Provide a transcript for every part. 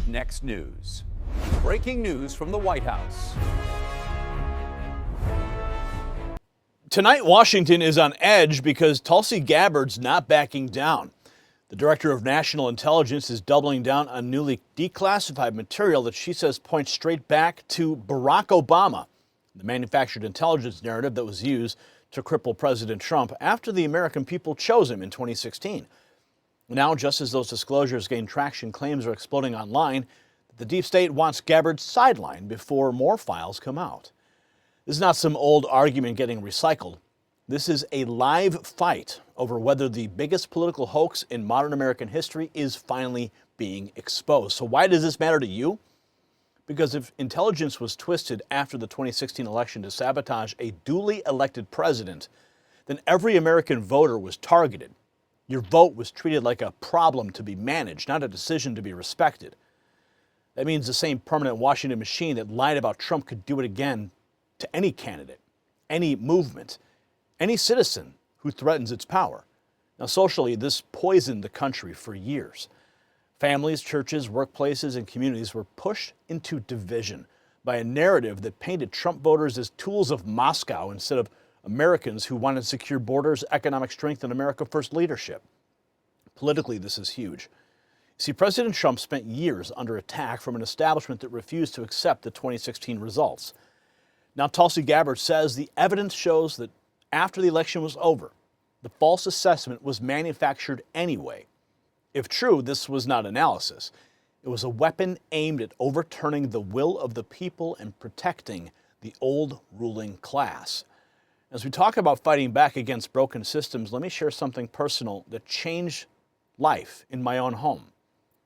next news. Breaking news from the White House. Tonight, Washington is on edge because Tulsi Gabbard's not backing down. The director of National Intelligence is doubling down on newly declassified material that she says points straight back to Barack Obama, the manufactured intelligence narrative that was used to cripple President Trump after the American people chose him in 2016. Now, just as those disclosures gain traction, claims are exploding online that the deep state wants Gabbard sidelined before more files come out. This is not some old argument getting recycled. This is a live fight over whether the biggest political hoax in modern American history is finally being exposed. So why does this matter to you? Because if intelligence was twisted after the 2016 election to sabotage a duly elected president, then every American voter was targeted. Your vote was treated like a problem to be managed, not a decision to be respected. That means the same permanent Washington machine that lied about Trump could do it again to any candidate, any movement, any citizen who threatens its power. Now, socially, this poisoned the country for years. Families, churches, workplaces, and communities were pushed into division by a narrative that painted Trump voters as tools of Moscow instead of Americans who wanted secure borders, economic strength, and America First leadership. Politically, this is huge. See, President Trump spent years under attack from an establishment that refused to accept the 2016 results. Now, Tulsi Gabbard says the evidence shows that after the election was over, the false assessment was manufactured anyway. If true, this was not analysis. It was a weapon aimed at overturning the will of the people and protecting the old ruling class. As we talk about fighting back against broken systems, let me share something personal that changed life in my own home.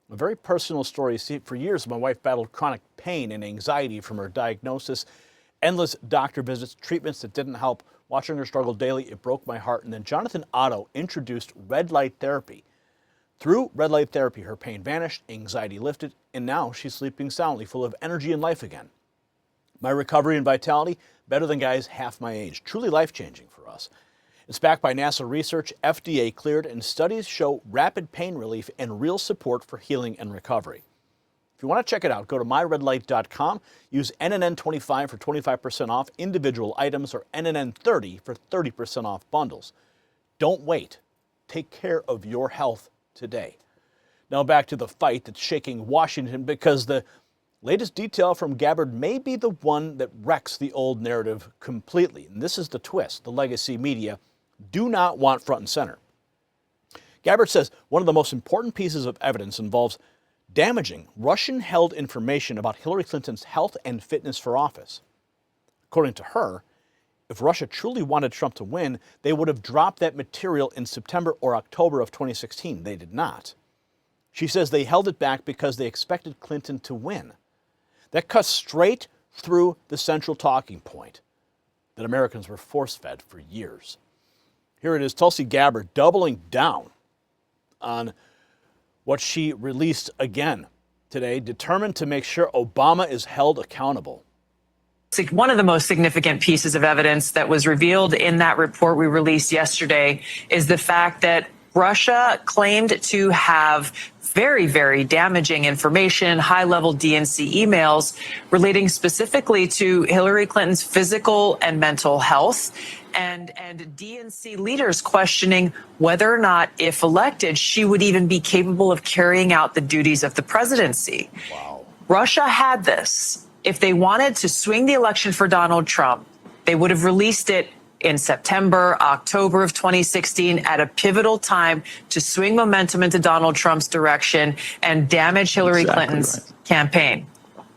A very personal story. See, for years, my wife battled chronic pain and anxiety from her diagnosis, endless doctor visits, treatments that didn't help. Watching her struggle daily, it broke my heart. And then Jonathan Otto introduced red light therapy. Through red light therapy, her pain vanished, anxiety lifted, and now she's sleeping soundly, full of energy and life again. My recovery and vitality, better than guys half my age. Truly life-changing for us. It's backed by NASA research, FDA cleared, and studies show rapid pain relief and real support for healing and recovery. If you want to check it out, go to myredlight.com. Use NNN25 for 25% off individual items or NNN30 for 30% off bundles. Don't wait. Take care of your health today. Now back to the fight that's shaking Washington, because the latest detail from Gabbard may be the one that wrecks the old narrative completely. And this is the twist the legacy media do not want front and center. Gabbard says one of the most important pieces of evidence involves damaging Russian-held information about Hillary Clinton's health and fitness for office. According to her, if Russia truly wanted Trump to win, they would have dropped that material in September or October of 2016. They did not. She says they held it back because they expected Clinton to win. That cuts straight through the central talking point that Americans were force-fed for years. Here it is, Tulsi Gabbard doubling down on what she released again today, determined to make sure Obama is held accountable. One of the most significant pieces of evidence that was revealed in that report we released yesterday is the fact that Russia claimed to have very, very damaging information, high-level DNC emails relating specifically to Hillary Clinton's physical and mental health, and DNC leaders questioning whether or not, if elected, she would even be capable of carrying out the duties of the presidency. Wow. Russia had this. If they wanted to swing the election for Donald Trump, they would have released it in September, October of 2016 at a pivotal time to swing momentum into Donald Trump's direction and damage Hillary Clinton's campaign.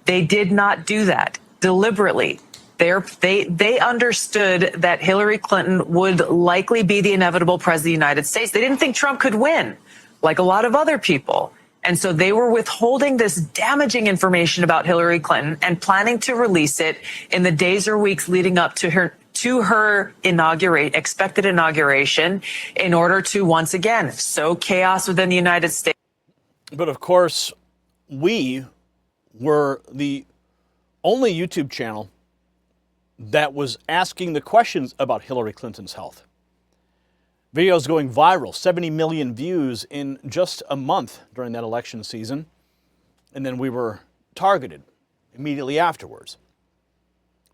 They did not do that deliberately. They understood that Hillary Clinton would likely be the inevitable president of the United States. They didn't think Trump could win, like a lot of other people. And so they were withholding this damaging information about Hillary Clinton and planning to release it in the days or weeks leading up to her expected inauguration, in order to once again sow chaos within the United States. But of course, we were the only YouTube channel that was asking the questions about Hillary Clinton's health. Videos going viral, 70 million views in just a month during that election season. and then we were targeted immediately afterwards.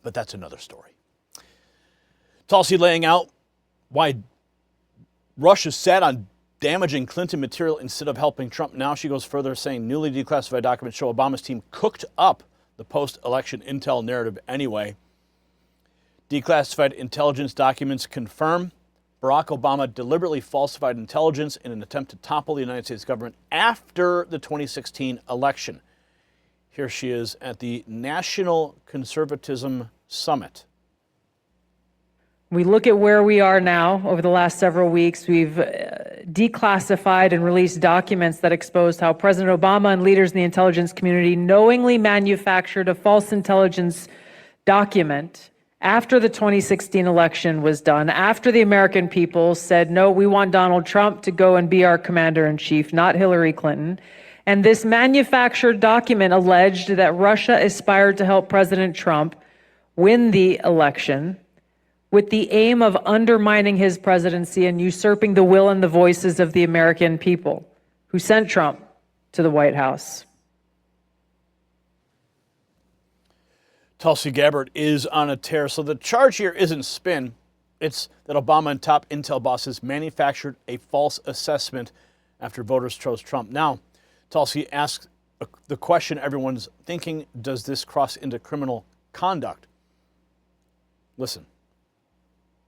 But that's another story. Tulsi laying out why Russia sat on damaging Clinton material instead of helping Trump. Now she goes further, saying newly declassified documents show Obama's team cooked up the post-election intel narrative anyway. Declassified intelligence documents confirm Barack Obama deliberately falsified intelligence in an attempt to topple the United States government after the 2016 election. Here she is at the National Conservatism Summit. We look at where we are now. Over the last several weeks, we've declassified and released documents that exposed how President Obama and leaders in the intelligence community knowingly manufactured a false intelligence document after the 2016 election was done, after the American people said, no, we want Donald Trump to go and be our commander-in-chief, not Hillary Clinton. And this manufactured document alleged that Russia aspired to help President Trump win the election with the aim of undermining his presidency and usurping the will and the voices of the American people who sent Trump to the White House. Tulsi Gabbard is on a tear. So the charge here isn't spin. It's that Obama and top intel bosses manufactured a false assessment after voters chose Trump. Now, Tulsi asks the question everyone's thinking, does this cross into criminal conduct? Listen.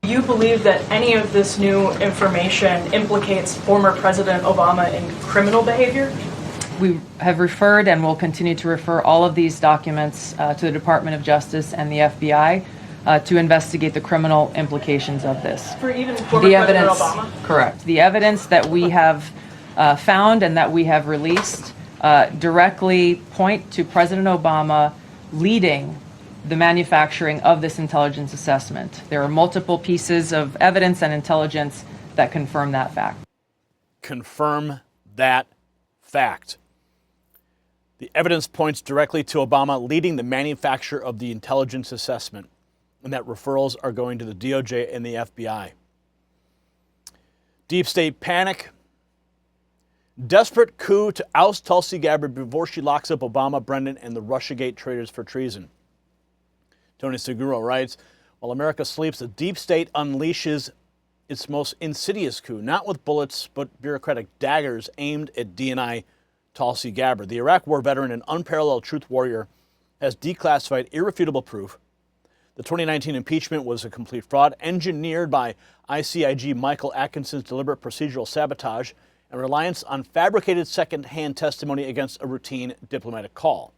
Do you believe that any of this new information implicates former President Obama in criminal behavior? We have referred and will continue to refer all of these documents to the Department of Justice and the FBI to investigate the criminal implications of this. For even former President Obama? Correct. The evidence that we have found and that we have released directly point to President Obama leading the manufacturing of this intelligence assessment. There are multiple pieces of evidence and intelligence that confirm that fact. Confirm that fact. The evidence points directly to Obama leading the manufacture of the intelligence assessment, and that referrals are going to the DOJ and the FBI. Deep state panic. Desperate coup to oust Tulsi Gabbard before she locks up Obama, Brennan, and the Russiagate traitors for treason. Tony Seguro writes, while America sleeps, the deep state unleashes its most insidious coup, not with bullets, but bureaucratic daggers aimed at DNI Tulsi Gabbard. The Iraq War veteran and unparalleled truth warrior has declassified irrefutable proof. The 2019 impeachment was a complete fraud, engineered by ICIG Michael Atkinson's deliberate procedural sabotage and reliance on fabricated second-hand testimony against a routine diplomatic call.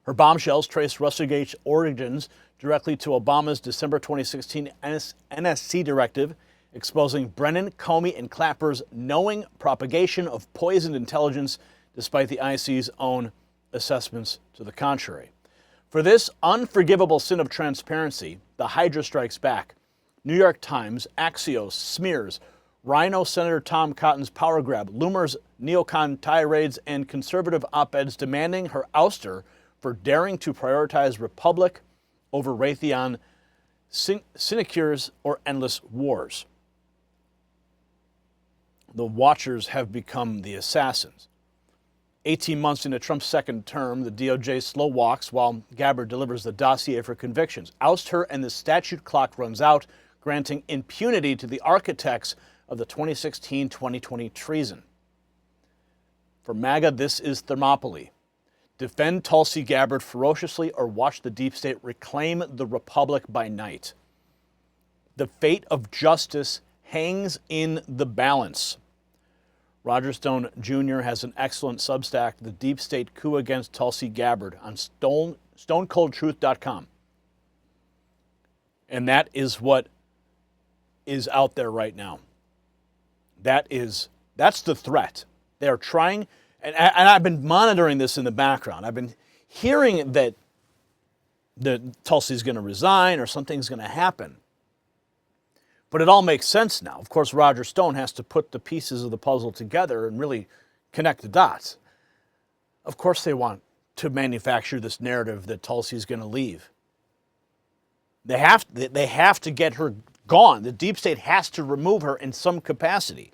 Her bombshells trace Russiagate's origins directly to Obama's December 2016 NSC directive, exposing Brennan, Comey, and Clapper's knowing propagation of poisoned intelligence despite the IC's own assessments to the contrary. For this unforgivable sin of transparency, the Hydra strikes back. New York Times, Axios, smears, Rhino Senator Tom Cotton's power grab, Loomer's neocon tirades, and conservative op-eds demanding her ouster for daring to prioritize Republic over Raytheon sinecures or endless wars. The watchers have become the assassins. 18 months into Trump's second term, the DOJ slow walks while Gabbard delivers the dossier for convictions. Oust her and the statute clock runs out, granting impunity to the architects of the 2016-2020 treason. For MAGA, this is Thermopylae. Defend Tulsi Gabbard ferociously or watch the deep state reclaim the Republic by night. The fate of justice hangs in the balance. Roger Stone Jr. has an excellent Substack, The Deep State Coup Against Tulsi Gabbard, on stonecoldtruth.com. And that is what is out there right now. That's the threat. They are trying, and I've been monitoring this in the background. I've been hearing that Tulsi's going to resign or something's going to happen. But it all makes sense now. Of course, Roger Stone has to put the pieces of the puzzle together and really connect the dots. Of course they want to manufacture this narrative that Tulsi's going to leave. They have to get her gone. The deep state has to remove her in some capacity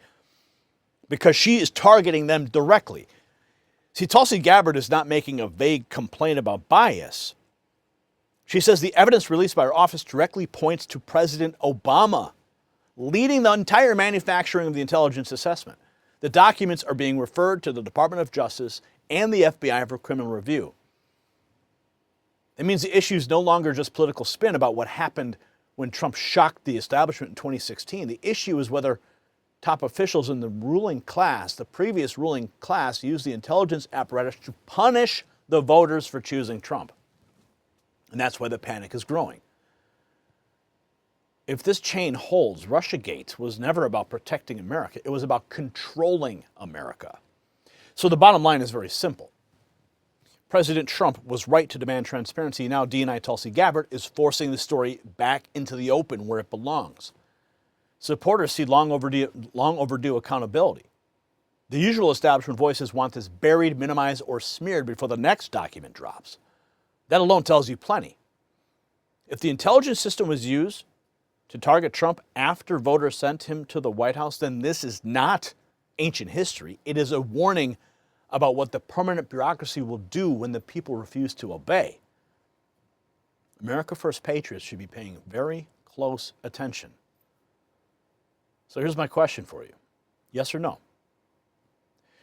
because she is targeting them directly. See, Tulsi Gabbard is not making a vague complaint about bias. She says the evidence released by her office directly points to President Obama leading the entire manufacturing of the intelligence assessment. The documents are being referred to the Department of Justice and the FBI for criminal review. It means the issue is no longer just political spin about what happened when Trump shocked the establishment in 2016. The issue is whether top officials in the ruling class, the previous ruling class, used the intelligence apparatus to punish the voters for choosing Trump. And that's why the panic is growing. If this chain holds, Russiagate was never about protecting America. It was about controlling America. So the bottom line is very simple. President Trump was right to demand transparency. Now DNI Tulsi Gabbard is forcing the story back into the open where it belongs. Supporters see long overdue accountability. The usual establishment voices want this buried, minimized, or smeared before the next document drops. That alone tells you plenty. If the intelligence system was used to target Trump after voters sent him to the White House, then this is not ancient history. It is a warning about what the permanent bureaucracy will do when the people refuse to obey. America First patriots should be paying very close attention. So here's my question for you. Yes or no?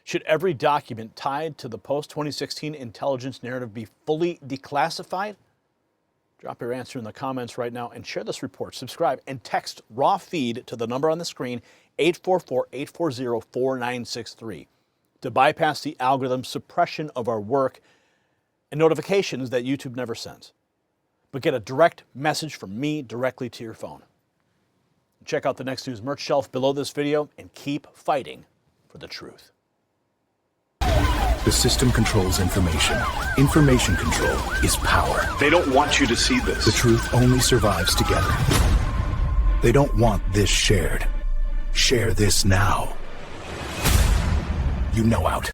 Should every document tied to the post-2016 intelligence narrative be fully declassified? Drop your answer in the comments right now and share this report. Subscribe and text raw feed to the number on the screen, 844-840-4963, to bypass the algorithm suppression of our work and notifications that YouTube never sends. But get a direct message from me directly to your phone. Check out the Next News merch shelf below this video and keep fighting for the truth. The system controls information. Information control is power. They don't want you to see this. The truth only survives together. They don't want this shared. Share this now. You know out.